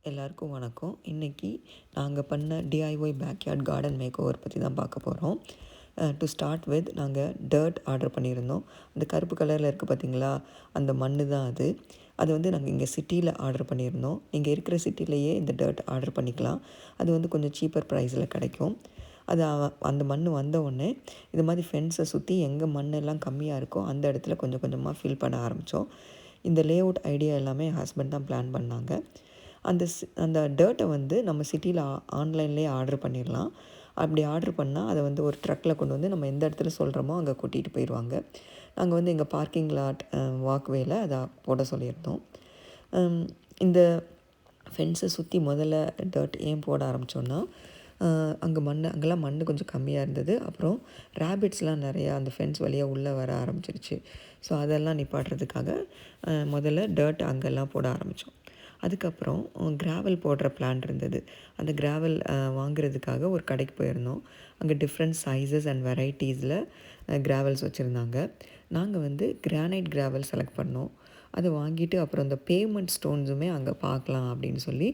எல்லாருக்கும் வணக்கம். இன்றைக்கி நாங்கள் பண்ண டிஐஒய் பேக்யார்ட் கார்டன் மேக்ஓவர் பற்றி தான் பார்க்க போகிறோம். டு ஸ்டார்ட் வித் நாங்கள் டர்ட் ஆர்டர் பண்ணியிருந்தோம். அந்த கருப்பு கலரில் இருக்குது பார்த்தீங்களா, அந்த மண் தான் அது. அது வந்து நாங்கள் இங்கே சிட்டியில் ஆர்டர் பண்ணியிருந்தோம். இங்கே இருக்கிற சிட்டிலேயே இந்த டர்ட் ஆர்டர் பண்ணிக்கலாம். அது வந்து கொஞ்சம் சீப்பர் ப்ரைஸில் கிடைக்கும். அது அந்த மண் வந்த உடனே இது மாதிரி ஃபென்ஸை சுற்றி எங்கே மண்ணெல்லாம் கம்மியாக இருக்கோ அந்த இடத்துல கொஞ்சம் கொஞ்சமாக ஃபில் பண்ண ஆரம்பித்தோம். இந்த லே அவுட் ஐடியா எல்லாமே என் ஹஸ்பண்ட் தான் பிளான் பண்ணாங்க. அந்த டர்ட்டை வந்து நம்ம சிட்டியில் ஆன்லைன்லேயே ஆர்டர் பண்ணிடலாம். அப்படி ஆர்டர் பண்ணால் அதை வந்து ஒரு ட்ரக்கில் கொண்டு வந்து நம்ம எந்த இடத்துல சொல்கிறோமோ அங்கே கொட்டிகிட்டு போயிடுவாங்க. நாங்கள் வந்து எங்கள் பார்க்கிங் லாட் வாக்வேயில் அதை போட சொல்லியிருந்தோம். இந்த ஃபென்ஸை சுற்றி முதல்ல டர்ட் ஏன் போட ஆரம்பித்தோன்னா, அங்கெல்லாம் மண் கொஞ்சம் கம்மியாக இருந்தது. அப்புறம் ரேபிட்ஸ்லாம் நிறையா அந்த ஃபென்ஸ் வழியாக உள்ளே வர ஆரம்பிச்சிருச்சு. ஸோ அதெல்லாம் நிப்பாட்டுறதுக்காக முதல்ல டர்ட் அங்கெல்லாம் போட ஆரம்பித்தோம். அதுக்கப்புறம் கிராவல் போடுற பிளான் இருந்தது. அந்த கிராவல் வாங்குறதுக்காக ஒரு கடைக்கு போயிருந்தோம். அங்கே டிஃப்ரெண்ட் சைஸஸ் அண்ட் வெரைட்டிஸில் கிராவல்ஸ் வச்சுருந்தாங்க. நாங்கள் வந்து கிரானைட் கிராவல் செலக்ட் பண்ணோம். அதை வாங்கிட்டு அப்புறம் இந்த பேமெண்ட் ஸ்டோன்ஸுமே அங்கே பார்க்கலாம் அப்படின்னு சொல்லி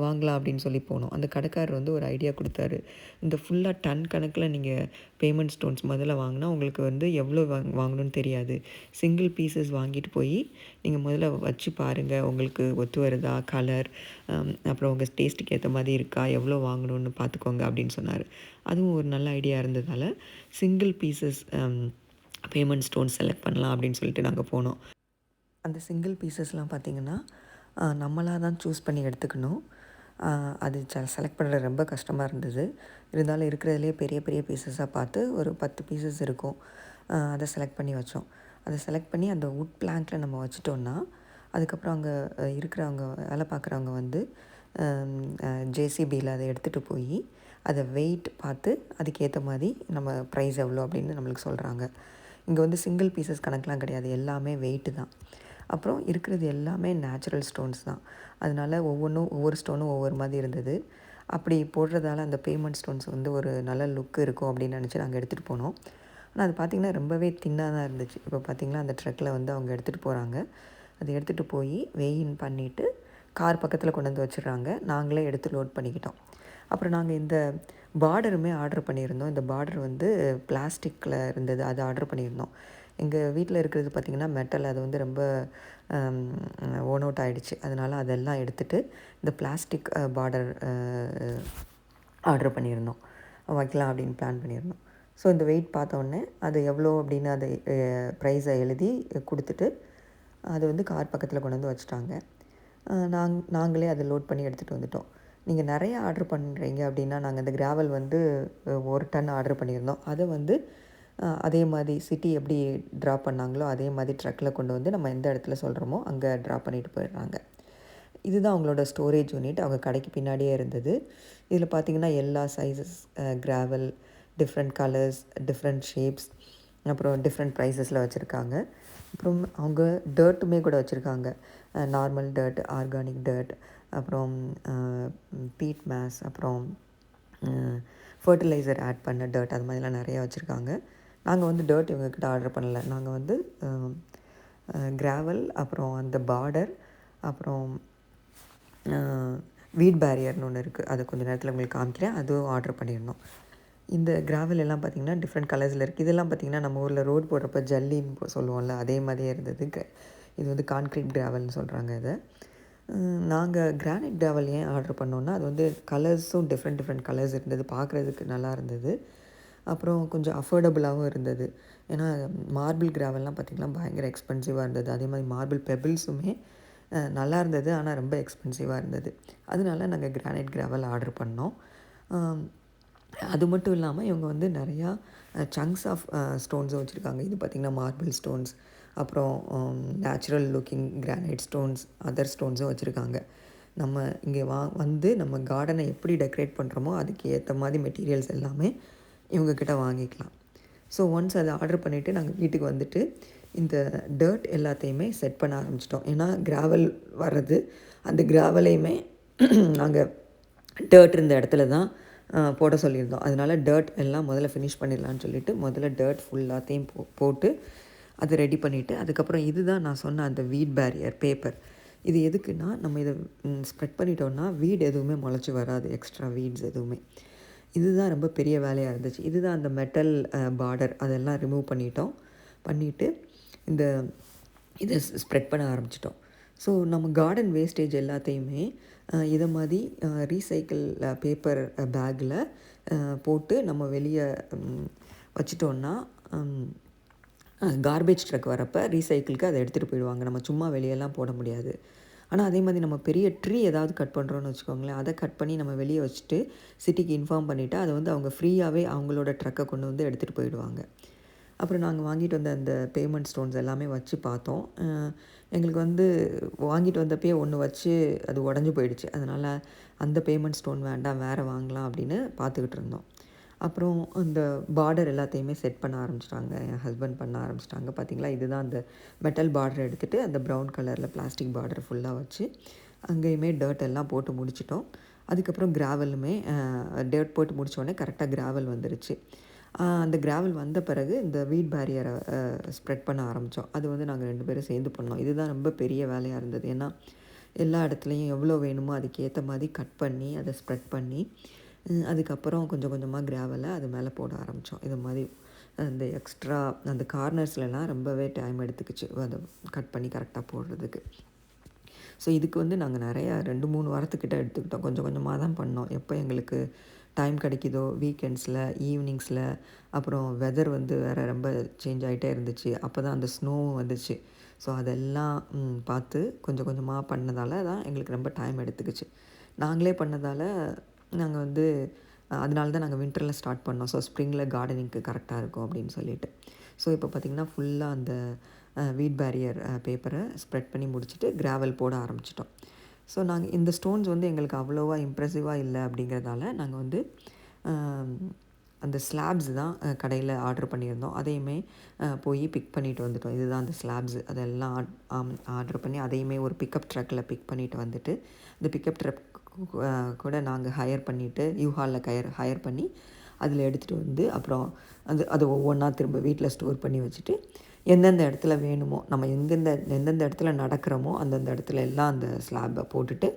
வாங்கலாம் அப்படின்னு சொல்லி போனோம். அந்த கடைக்காரர் வந்து ஒரு ஐடியா கொடுத்தாரு. இந்த ஃபுல்லாக டன் கணக்கில் நீங்கள் பேமெண்ட் ஸ்டோன்ஸ் முதல்ல வாங்கினா உங்களுக்கு வந்து எவ்வளோ வாங்கணும்னு தெரியாது. சிங்கிள் பீசஸ் வாங்கிட்டு போய் நீங்கள் முதல்ல வச்சு பாருங்கள், உங்களுக்கு ஒத்து வருதா, கலர், அப்புறம் உங்கள் டேஸ்ட்டுக்கு ஏற்ற மாதிரி இருக்கா, எவ்வளோ வாங்கணும்னு பார்த்துக்கோங்க அப்படின்னு சொன்னார். அதுவும் ஒரு நல்ல ஐடியா இருந்ததால் single pieces payment stones select பண்ணலாம் அப்படின்னு சொல்லிட்டு நாங்கள் போனோம். அந்த சிங்கிள் பீசஸ்லாம் பார்த்திங்கன்னா நம்மளாக தான் சூஸ் பண்ணி எடுத்துக்கணும். அது செலக்ட் பண்ணுறது ரொம்ப கஷ்டமாக இருந்தது. இருந்தாலும் இருக்கிறதுலே பெரிய பெரிய பீசஸாக பார்த்து ஒரு 10 பீசஸ் இருக்கும். அதை செலக்ட் பண்ணி வச்சோம். அதை செலக்ட் பண்ணி அந்த வுட் பிளாங்க்கில் நம்ம வச்சிட்டோன்னா, அதுக்கப்புறம் அங்கே இருக்கிறவங்க வேலை பார்க்குறவங்க வந்து ஜேசிபியில் அதை எடுத்துகிட்டு போய் அதை வெயிட் பார்த்து அதுக்கேற்ற மாதிரி நம்ம ப்ரைஸ் எவ்வளோ அப்படின்னு நம்மளுக்கு சொல்கிறாங்க. இங்கே வந்து சிங்கிள் பீசஸ் கணக்கெலாம் கிடையாது, எல்லாமே வெயிட்டு தான். அப்புறம் இருக்கிறது எல்லாமே நேச்சுரல் ஸ்டோன்ஸ் தான். அதனால் ஒவ்வொரு ஸ்டோனும் ஒவ்வொரு மாதிரி இருந்தது. அப்படி போடுறதால அந்த பேமெண்ட் ஸ்டோன்ஸ் வந்து ஒரு நல்ல லுக்கு இருக்கும் அப்படின்னு நினச்சி நாங்கள் எடுத்துகிட்டு போனோம். ஆனால் அது பார்த்திங்கன்னா ரொம்பவே தின்னாக தான் இருந்துச்சு. இப்போ பார்த்திங்கன்னா அந்த ட்ரக்கில் வந்து அவங்க எடுத்துகிட்டு போகிறாங்க. அதை எடுத்துகிட்டு போய் வெயின் பண்ணிவிட்டு கார் பக்கத்தில் கொண்டு வந்து வச்சிடுறாங்க. நாங்களே எடுத்து லோட் பண்ணிக்கிட்டோம். அப்புறம் நாங்கள் இந்த பார்டருமே ஆர்டர் பண்ணியிருந்தோம். இந்த பார்டர் வந்து பிளாஸ்டிக்கில் இருந்தது, அது ஆர்டர் பண்ணியிருந்தோம். எங்கள் வீட்டில் இருக்கிறது பார்த்திங்கன்னா மெட்டல், அது வந்து ரொம்ப ஓன் அவுட் ஆகிடுச்சு. அதனால் அதெல்லாம் எடுத்துகிட்டு இந்த பிளாஸ்டிக் பார்டர் ஆர்டர் பண்ணியிருந்தோம், வைக்கலாம் அப்படின்னு பிளான் பண்ணியிருந்தோம். ஸோ இந்த வெயிட் பார்த்தோன்னே அது எவ்வளோ அப்படின்னு அதை ப்ரைஸை எழுதி கொடுத்துட்டு அது வந்து கார் பக்கத்தில் கொண்டு வந்து வச்சுட்டாங்க. நாங்களே அதை லோட் பண்ணி எடுத்துகிட்டு வந்துட்டோம். நீங்கள் நிறைய ஆர்டர் பண்ணுறீங்க அப்படின்னா, நாங்கள் இந்த கிராவல் வந்து 1 டன் ஆர்டர் பண்ணியிருந்தோம். அதை வந்து அதே மாதிரி சிட்டி எப்படி ட்ராப் பண்ணாங்களோ அதே மாதிரி ட்ரக்கில் கொண்டு வந்து நம்ம எந்த இடத்துல சொல்கிறோமோ அங்கே ட்ராப் பண்ணிட்டு போயிடுறாங்க. இதுதான் அவங்களோட ஸ்டோரேஜ் யூனிட். அவங்க கடைக்கு பின்னாடியே இருந்தது. இதில் பார்த்திங்கன்னா எல்லா sizes gravel, different colours, different shapes, அப்புறம் டிஃப்ரெண்ட் ப்ரைஸஸில் வச்சுருக்காங்க. அப்புறம் அவங்க டர்ட்டுமே கூட வச்சுருக்காங்க. நார்மல் டர்ட், ஆர்கானிக் டர்ட், அப்புறம் பீட் மேஸ், அப்புறம் ஃபர்டிலைசர் ஆட் பண்ண டர்ட், அது மாதிரிலாம் நிறையா வச்சுருக்காங்க. நாங்கள் வந்து டர்ட் இவங்கக்கிட்ட ஆர்டர் பண்ணலை. நாங்கள் வந்து கிராவல், அப்புறம் அந்த பார்டர், அப்புறம் வீட் பேரியர்னு ஒன்று இருக்குது, அது கொஞ்சம் நேரத்தில் உங்களுக்கு காமிக்கிறேன், அதுவும் ஆர்டர் பண்ணியிருந்தோம். இந்த கிராவல் எல்லாம் பார்த்திங்கன்னா டிஃப்ரெண்ட் கலர்ஸில் இருக்குது. இதெல்லாம் பார்த்திங்கன்னா நம்ம ஊரில் ரோடு போடுறப்ப ஜல்லின்னு சொல்லுவோம்ல, அதே மாதிரியே இருந்தது. இது வந்து கான்க்ரீட் கிராவல்னு சொல்கிறாங்க இதை. நாங்கள் கிரானைட் கிராவல் ஏன் ஆர்டர் பண்ணோன்னா, அது வந்து கலர்ஸும் டிஃப்ரெண்ட் கலர்ஸ் இருந்தது, பார்க்குறதுக்கு நல்லா இருந்தது. அப்புறம் கொஞ்சம் அஃபோர்டபுளாகவும் இருந்தது. ஏன்னா மார்பிள் கிராவல்லாம் பார்த்திங்கன்னா பயங்கர எக்ஸ்பென்சிவாக இருந்தது. அதே மாதிரி மார்பிள் பெபிள்ஸுமே நல்லா இருந்தது, ஆனால் ரொம்ப எக்ஸ்பென்சிவாக இருந்தது. அதனால நாங்கள் கிரானைட் கிராவல் ஆர்டர் பண்ணோம். அது மட்டும் இல்லாமல் இவங்க வந்து நிறையா சங்க்ஸ் ஆஃப் ஸ்டோன்ஸும் வச்சுருக்காங்க. இது பார்த்திங்கன்னா மார்பிள் ஸ்டோன்ஸ், அப்புறம் natural looking granite stones, other ஸ்டோன்ஸும் வச்சுருக்காங்க. நம்ம இங்கே வந்து நம்ம கார்டனை எப்படி டெக்கரேட் பண்ணுறோமோ அதுக்கு ஏற்ற மாதிரி மெட்டீரியல்ஸ் எல்லாமே இவங்கக்கிட்ட வாங்கிக்கலாம். ஸோ ஒன்ஸ் அதை ஆர்டர் பண்ணிவிட்டு நாங்கள் வீட்டுக்கு வந்துட்டு இந்த டர்ட் எல்லாத்தையுமே செட் பண்ண ஆரம்பிச்சிட்டோம். ஏன்னா கிராவல் வர்றது, அந்த கிராவலையுமே நாங்கள் டர்ட் இருந்த இடத்துல தான் போட சொல்லியிருந்தோம். அதனால் டர்ட் எல்லாம் முதல்ல ஃபினிஷ் பண்ணிடலான்னு சொல்லிவிட்டு முதல்ல டர்ட் ஃபுல்லாத்தையும் போட்டு அதை ரெடி பண்ணிவிட்டு, அதுக்கப்புறம் இதுதான் நான் சொன்ன அந்த வீட் பேரியர் பேப்பர், இது எதுக்குன்னா, நம்ம இதை ஸ்ப்ரெட் பண்ணிட்டோம்னா வீடு எதுவுமே முளைச்சி வராது, எக்ஸ்ட்ரா வீட்ஸ் எதுவுமே. இதுதான் ரொம்ப பெரிய வேலையாக இருந்துச்சு. இதுதான் அந்த மெட்டல் பார்டர் அதெல்லாம் ரிமூவ் பண்ணிட்டோம். பண்ணிவிட்டு இந்த இதை ஸ்ப்ரெட் பண்ண ஆரம்பிச்சிட்டோம். ஸோ நம்ம கார்டன் வேஸ்டேஜ் எல்லாத்தையுமே இதை மாதிரி ரீசைக்கிள் பேப்பர் பேக்கில் போட்டு நம்ம வெளியே வச்சிட்டோன்னா கார்பேஜ் ட்ரக் வரப்போ ரீசைக்கிளுக்கு அதை எடுத்துகிட்டு போயிடுவாங்க. நம்ம சும்மா வெளியெல்லாம் போட முடியாது. ஆனால் அதே மாதிரி நம்ம பெரிய ட்ரீ ஏதாவது கட் பண்ணுறோன்னு வச்சுக்கோங்களேன், அதை கட் பண்ணி நம்ம வெளியே வச்சுட்டு சிட்டிக்கு இன்ஃபார்ம் பண்ணிவிட்டு அதை வந்து அவங்க ஃப்ரீயாகவே அவங்களோட ட்ரக்கை கொண்டு வந்து எடுத்துகிட்டு போயிடுவாங்க. அப்புறம் நாங்கள் வாங்கிட்டு வந்த அந்த பேமெண்ட் ஸ்டோன்ஸ் எல்லாமே வச்சு பார்த்தோம். எங்களுக்கு வந்து வாங்கிட்டு வந்தப்பயே ஒன்று வச்சு அது உடஞ்சி போயிடுச்சு. அதனால் அந்த பேமெண்ட் ஸ்டோன் வேண்டாம், வேறு வாங்கலாம் அப்படின்னு பார்த்துக்கிட்டு இருந்தோம். அப்புறம் அந்த பார்டர் எல்லாத்தையுமே செட் பண்ண ஆரம்பிச்சிட்டாங்க. என் ஹஸ்பண்ட் பண்ண ஆரம்பிச்சிட்டாங்க. பார்த்திங்களா, இதுதான் அந்த மெட்டல் பார்டர் எடுத்துகிட்டு அந்த ப்ரௌன் கலரில் பிளாஸ்டிக் பார்டர் ஃபுல்லாக வச்சு அங்கேயுமே டர்ட் எல்லாம் போட்டு முடிச்சிட்டோம். அதுக்கப்புறம் கிராவலுமே டர்ட் போட்டு முடித்தோடனே கரெக்டாக கிராவல் வந்துருச்சு. அந்த கிராவல் வந்த பிறகு இந்த வீட் பேரியரை ஸ்ப்ரெட் பண்ண ஆரம்பித்தோம். அது வந்து நாங்கள் 2 பேரும் சேர்ந்து பண்ணோம். இதுதான் ரொம்ப பெரிய வேலையாக இருந்தது. ஏன்னா எல்லா இடத்துலையும் எவ்வளோ வேணுமோ அதுக்கேற்ற மாதிரி கட் பண்ணி அதை ஸ்ப்ரெட் பண்ணி அதுக்கப்புறம் கொஞ்சம் கொஞ்சமாக கிராவலை அது மேலே போட ஆரம்பித்தோம். இது மாதிரி அந்த எக்ஸ்ட்ரா அந்த கார்னர்ஸ்லலாம் ரொம்பவே டைம் எடுத்துக்கிச்சு அதை கட் பண்ணி கரெக்டாக போடுறதுக்கு. ஸோ இதுக்கு வந்து நாங்கள் நிறையா 2-3 வாரத்துக்கிட்ட எடுத்துக்கிட்டோம். கொஞ்சம் கொஞ்சமாக தான் பண்ணோம். எப்போ எங்களுக்கு டைம் கிடைக்குதோ வீக்கெண்ட்ஸில், ஈவினிங்ஸில். அப்புறம் வெதர் வந்து வேறு ரொம்ப சேஞ்ச் ஆகிட்டே இருந்துச்சு. அப்போ தான் அந்த ஸ்னோவும் வந்துச்சு. ஸோ அதெல்லாம் பார்த்து கொஞ்சம் கொஞ்சமாக பண்ணதால் தான் எங்களுக்கு ரொம்ப டைம் எடுத்துக்கிச்சு. நாங்களே பண்ணதால் நாங்கள் வந்து அதனால தான் நாங்கள் வின்டரில் ஸ்டார்ட் பண்ணோம். ஸோ ஸ்ப்ரிங்கில் கார்டனிங்க்கு கரெக்டாக இருக்கும் அப்படின்னு சொல்லிட்டு. ஸோ இப்போ பார்த்திங்கன்னா ஃபுல்லாக அந்த வீட் பேரியர் பேப்பரை ஸ்ப்ரெட் பண்ணி முடிச்சுட்டு கிராவல் போட ஆரம்பிச்சிட்டோம். ஸோ நாங்கள் இந்த ஸ்டோன்ஸ் வந்து எங்களுக்கு அவ்வளோவா இம்ப்ரெசிவாக இல்லை அப்படிங்கிறதால நாங்கள் வந்து அந்த ஸ்லாப்ஸ் தான் கடையில் ஆர்டர் பண்ணியிருந்தோம். அதையுமே போய் பிக் பண்ணிட்டு வந்துட்டோம். இதுதான் அந்த ஸ்லாப்ஸு. அதெல்லாம் ஆர்டர் பண்ணி அதையுமே ஒரு பிக்கப் ட்ரக்கில் பிக் பண்ணிட்டு வந்துட்டு இந்த பிக்கப் ட்ரக் கூட நாங்கள் ஹையர் பண்ணிவிட்டு யூஹாலில் ஹையர் பண்ணி அதில் எடுத்துகிட்டு வந்து அப்புறம் அது ஒவ்வொன்றா திரும்ப வீட்டில் ஸ்டோர் பண்ணி வச்சுட்டு எந்தெந்த இடத்துல வேணுமோ நம்ம எந்தெந்த இடத்துல நடக்கிறோமோ அந்தந்த இடத்துல எல்லாம் அந்த ஸ்லாப்பை போட்டுட்டு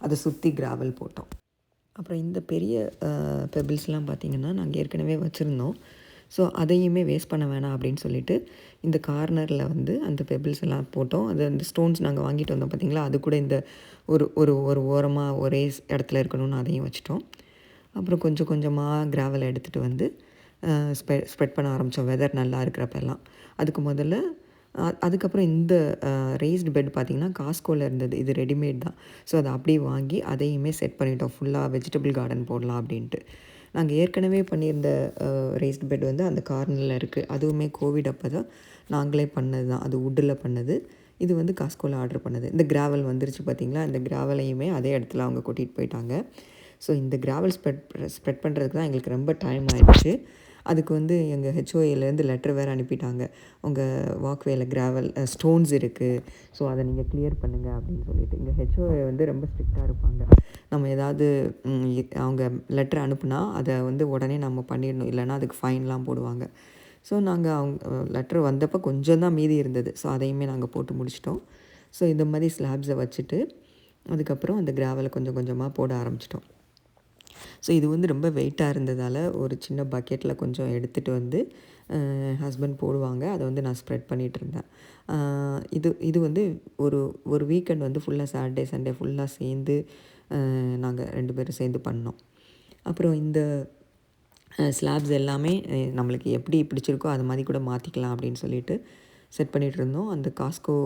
அதை சுற்றி கிராவல் போட்டோம். அப்புறம் இந்த பெரிய பெபிள்ஸ்லாம் பார்த்திங்கன்னா நாங்கள் ஏற்கனவே வச்சுருந்தோம். ஸோ அதையுமே வேஸ்ட் பண்ண வேணாம் அப்படின்னு சொல்லிட்டு இந்த கார்னரில் வந்து அந்த பெபிள்ஸ் எல்லாம் போட்டோம். அது அந்த ஸ்டோன்ஸ் நாங்கள் வாங்கிட்டு வந்தோம் பார்த்திங்களா, அது கூட இந்த ஒரு ஓரமாக ஒரே இடத்துல இருக்கணும்னு அதையும் வச்சுட்டோம். அப்புறம் கொஞ்சம் கொஞ்சமாக கிராவலை எடுத்துகிட்டு வந்து ஸ்ப்ரெட் பண்ண ஆரம்பித்தோம் வெதர் நல்லா இருக்கிறப்பெல்லாம். அதுக்கப்புறம் இந்த ரெய்ஸ்டு பெட் பார்த்திங்கன்னா காஸ்கோவில் இருந்தது. இது ரெடிமேட் தான். ஸோ அதை அப்படியே வாங்கி அதையுமே செட் பண்ணிட்டோம். ஃபுல்லாக வெஜிடபிள் கார்டன் போடலாம் அப்படின்ட்டு. நாங்கள் ஏற்கனவே பண்ணியிருந்த ரெய்ஸ்டு பெட் வந்து அந்த கார்னரில் இருக்குது. அதுவுமே கோவிட் அப்போ தான் நாங்களே பண்ணது தான். அது வுட்டில் பண்ணது. இது வந்து காஸ்கோவில் ஆர்டர் பண்ணது. இந்த கிராவல் வந்துருச்சு பார்த்திங்களா, இந்த கிராவலையுமே அதே இடத்துல அவங்க கூட்டிகிட்டு போயிட்டாங்க. ஸோ இந்த கிராவல் ஸ்ப்ரெட் பண்ணுறதுக்கு தான் எங்களுக்கு ரொம்ப டைம் ஆகிடுச்சு. அதுக்கு வந்து எங்கள் ஹெச்ஓஏலேருந்து லெட்டர் வேறு அனுப்பிட்டாங்க. உங்கள் வாக்வேயில் கிராவல் ஸ்டோன்ஸ் இருக்குது, ஸோ அதை நீங்கள் கிளியர் பண்ணுங்கள் அப்படின்னு சொல்லிட்டு. எங்கள் ஹெச்ஓஏ வந்து ரொம்ப ஸ்ட்ரிக்டாக இருப்பாங்க. நம்ம ஏதாவது அவங்க லெட்டர் அனுப்புனா அதை வந்து உடனே நம்ம பண்ணிடணும், இல்லைனா அதுக்கு ஃபைன்லாம் போடுவாங்க. ஸோ நாங்கள் அவங்க லெட்டர் வந்தப்போ கொஞ்சம் தான் மீதி இருந்தது. ஸோ அதையுமே நாங்கள் போட்டு முடிச்சிட்டோம். ஸோ இந்த மாதிரி ஸ்லாப்ஸை வச்சுட்டு அதுக்கப்புறம் அந்த கிராவலை கொஞ்சம் கொஞ்சமாக போட ஆரம்பிச்சிட்டோம். ஸோ இது வந்து ரொம்ப வெயிட்டாக இருந்ததால் ஒரு சின்ன பக்கெட்டில் கொஞ்சம் எடுத்துகிட்டு வந்து ஹஸ்பண்ட் போடுவாங்க. அதை வந்து நான் ஸ்ப்ரெட் பண்ணிகிட்ருந்தேன். இது வந்து ஒரு வீக்கெண்ட் வந்து ஃபுல்லாக சாட்டர்டே சண்டே ஃபுல்லாக சேர்ந்து நாங்கள் 2 பேரும் சேர்ந்து பண்ணோம். அப்புறம் இந்த ஸ்லாப்ஸ் எல்லாமே நம்மளுக்கு எப்படி பிடிச்சிருக்கோ அது மாதிரி கூட மாற்றிக்கலாம் அப்படின்னு சொல்லிட்டு செட் பண்ணிகிட்டு இருந்தோம். அந்த காஸ்கோ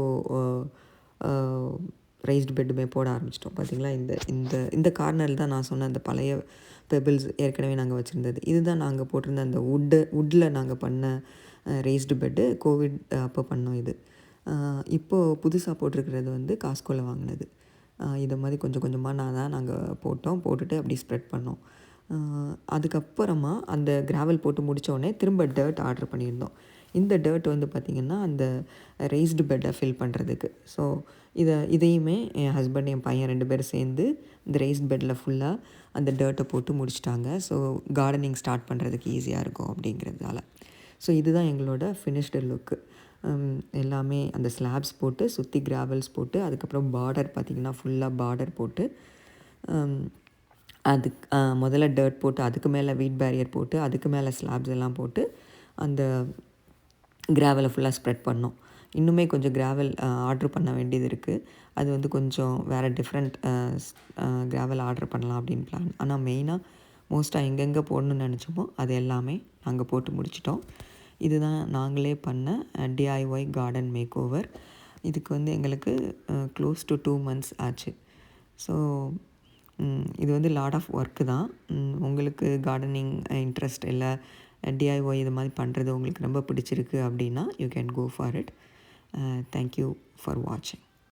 ரைஸ்டு பெட்டுமே போட ஆரம்பிச்சிட்டோம். பார்த்திங்களா, இந்த கார்னரில் தான் நான் சொன்ன அந்த பழைய பெபிள்ஸ் ஏற்கனவே நாங்கள் வச்சுருந்தது. இதுதான் நாங்கள் போட்டிருந்த அந்த வுட்டில் நாங்கள் பண்ண ரைஸ்டு பெட்டு. கோவிட் அப்போ பண்ணோம் இது. இப்போது புதுசாக போட்டிருக்கிறது வந்து காஸ்கோவில் வாங்கினது. இதை மாதிரி கொஞ்சம் கொஞ்சமாக நாங்கள் போட்டுட்டு அப்படி ஸ்ப்ரெட் பண்ணோம். அதுக்கப்புறமா அந்த கிராவல் போட்டு முடித்தோடனே திரும்ப டர்ட் ஆர்டர் பண்ணியிருந்தோம். இந்த டர்ட் வந்து பார்த்திங்கன்னா அந்த ரைஸ்டு பெட்டை ஃபில் பண்ணுறதுக்கு. ஸோ இதையுமே என் ஹஸ்பண்ட் என் பையன் 2 பேரும் சேர்ந்து இந்த ரைஸ்டு பெட்டில் ஃபுல்லாக அந்த டர்ட்டை போட்டு முடிச்சிட்டாங்க. ஸோ கார்டனிங் ஸ்டார்ட் பண்ணுறதுக்கு ஈஸியாக இருக்கும் அப்படிங்கிறதால. ஸோ இதுதான் எங்களோட ஃபினிஷ்டு லுக்கு. எல்லாமே அந்த ஸ்லாப்ஸ் போட்டு சுற்றி கிராவல்ஸ் போட்டு அதுக்கப்புறம் பார்டர் பார்த்திங்கன்னா ஃபுல்லாக பார்டர் போட்டு அதுக்கு முதல்ல டர்ட் போட்டு அதுக்கு மேலே வீட் பேரியர் போட்டு அதுக்கு மேலே ஸ்லாப்ஸ் எல்லாம் போட்டு அந்த கிராவலை ஃபுல்லாக ஸ்ப்ரெட் பண்ணோம். இன்னுமே கொஞ்சம் கிராவல் ஆர்ட்ரு பண்ண வேண்டியது இருக்குது. அது வந்து கொஞ்சம் வேறு டிஃப்ரெண்ட் கிராவல் ஆர்டர் பண்ணலாம் அப்படின்னு பிளான். ஆனால் மெயினாக மோஸ்ட்டாக எங்கெங்கே போடணும்னு நினச்சோமோ அது எல்லாமே நாங்கள் போட்டு முடிச்சிட்டோம். இதுதான் நாங்களே பண்ண டிஐஒய் கார்டன் மேக் ஓவர். இதுக்கு வந்து எங்களுக்கு க்ளோஸ் டு 2 months ஆச்சு. ஸோ இது வந்து லாட் ஆஃப் ஒர்க்கு தான். உங்களுக்கு கார்டனிங் இன்ட்ரெஸ்ட் இல்லை டிஐஒய் இது மாதிரி பண்ணுறது உங்களுக்கு ரொம்ப பிடிச்சிருக்கு அப்படின்னா you can go for it. Thank you for வாட்சிங்.